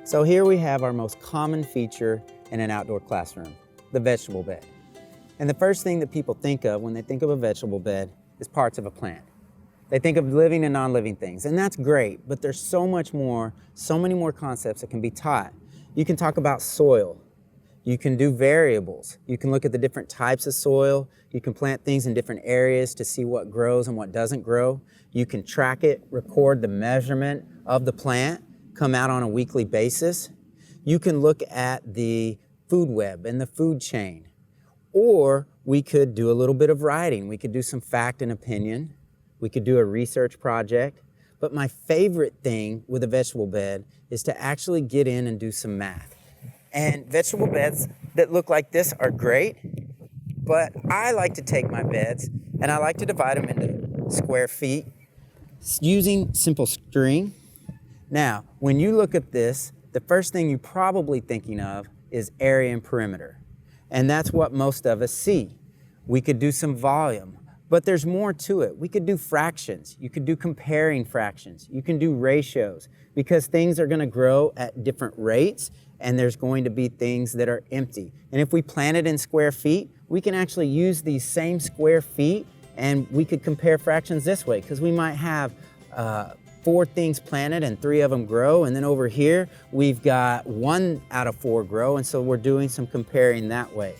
So here we have our most common feature in an outdoor classroom, the vegetable bed. And the first thing that people think of when they think of a vegetable bed is parts of a plant. They think of living and non-living things, and that's great, but there's so much more, so many more concepts that can be taught. You can talk about soil. You can do variables. You can look at the different types of soil. You can plant things in different areas to see what grows and what doesn't grow. You can track it, record the measurement of the plant, come out on a weekly basis. You can look at the food web and the food chain. Or we could do a little bit of writing. We could do some fact and opinion. We could do a research project. But my favorite thing with a vegetable bed is to actually get in and do some math. And vegetable beds that look like this are great, but I like to take my beds and I like to divide them into square feet using simple string. Now, when you look at this, the first thing you're probably thinking of is area and perimeter. And that's what most of us see. We could do some volume, but there's more to it. We could do fractions. You could do comparing fractions. You can do ratios because things are going to grow at different rates and there's going to be things that are empty. And if we plant it in square feet, we can actually use these same square feet and we could compare fractions this way because we might have 4 things planted and 3 of them grow, and then over here we've got 1 out of 4 grow, and so we're doing some comparing that way.